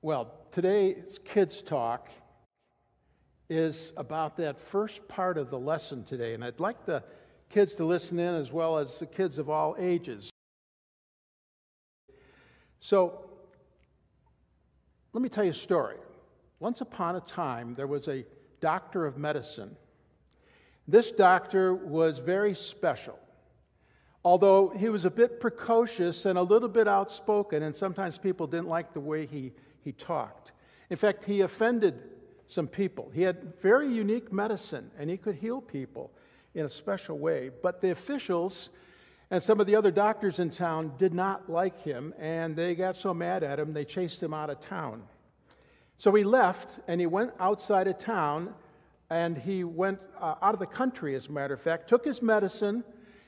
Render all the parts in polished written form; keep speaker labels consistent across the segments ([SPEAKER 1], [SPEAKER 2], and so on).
[SPEAKER 1] Well, today's Kids Talk is about that first part of the lesson today, and I'd like the kids to listen in as well as the kids of all ages. So, let me tell you a story. Once upon a time, there was a doctor of medicine. This doctor was very special. Although he was a bit precocious and a little bit outspoken, and sometimes people didn't like the way he talked. In fact, he offended some people. He had very unique medicine, and he could heal people in a special way. But the officials and some of the other doctors in town did not like him, and they got so mad at him, they chased him out of town. So he left, and he went outside of town, and he went out of the country, as a matter of fact, took his medicine,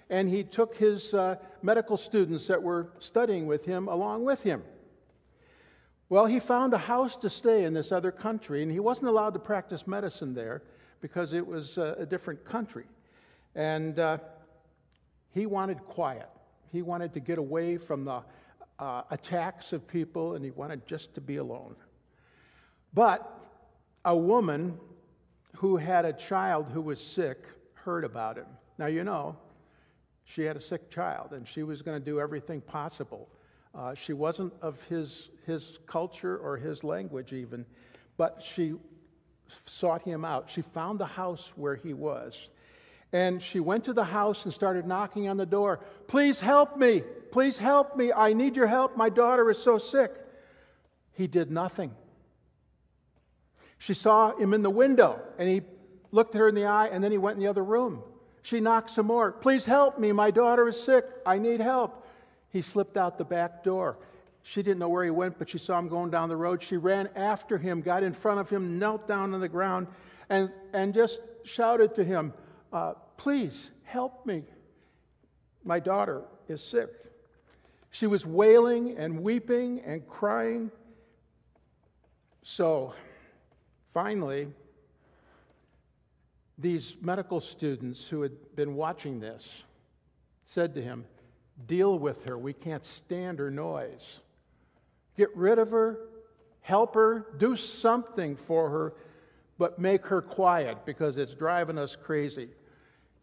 [SPEAKER 1] and he took his medical students that were studying with him along with him. Well, he found a house to stay in this other country, and he wasn't allowed to practice medicine there because it was a different country. And he wanted quiet. He wanted to get away from the attacks of people, and he wanted just to be alone. But a woman who had a child who was sick heard about him. Now, you know, she had a sick child, and she was going to do everything possible. She wasn't of his culture or his language even, but she sought him out. She found the house where he was, and she went to the house and started knocking on the door. Please help me. Please help me. I need your help. My daughter is so sick. He did nothing. She saw him in the window, and he looked at her in the eye, and then he went in the other room. She knocked some more. Please help me. My daughter is sick. I need help. He slipped out the back door. She didn't know where he went, but she saw him going down the road. She ran after him, got in front of him, knelt down on the ground, and just shouted to him, please help me. My daughter is sick. She was wailing and weeping and crying. So, finally, these medical students who had been watching this said to him, deal with her. We can't stand her noise. Get rid of her, help her, do something for her, but make her quiet because it's driving us crazy.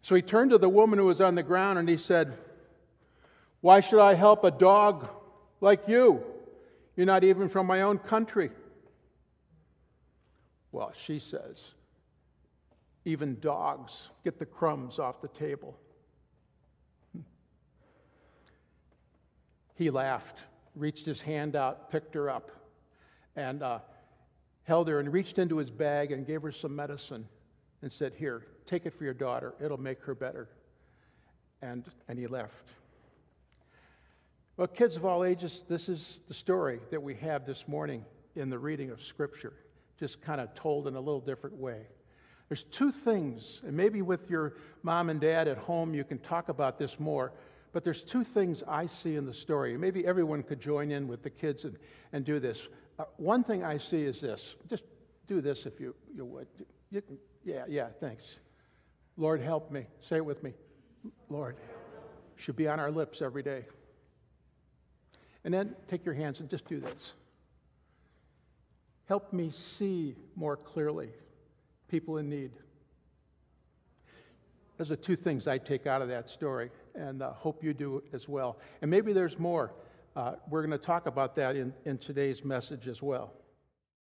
[SPEAKER 1] So he turned to the woman who was on the ground and he said, why should I help a dog like you? You're not even from my own country. Well, she says, even dogs get the crumbs off the table. He laughed, reached his hand out, picked her up, and held her and reached into his bag and gave her some medicine and said, here, take it for your daughter. It'll make her better. And he left. Well, kids of all ages, this is the story that we have this morning in the reading of Scripture, just kind of told in a little different way. There's two things, and maybe with your mom and dad at home you can talk about this more, but there's two things I see in the story. Maybe everyone could join in with the kids and do this. One thing I see is this. Just do this if you would. You can, yeah, thanks. Lord, help me. Say it with me. Lord, should be on our lips every day. And then take your hands and just do this. Help me see more clearly people in need. Those are two things I take out of that story, and hope you do as well. And maybe there's more. We're going to talk about that in today's message as well.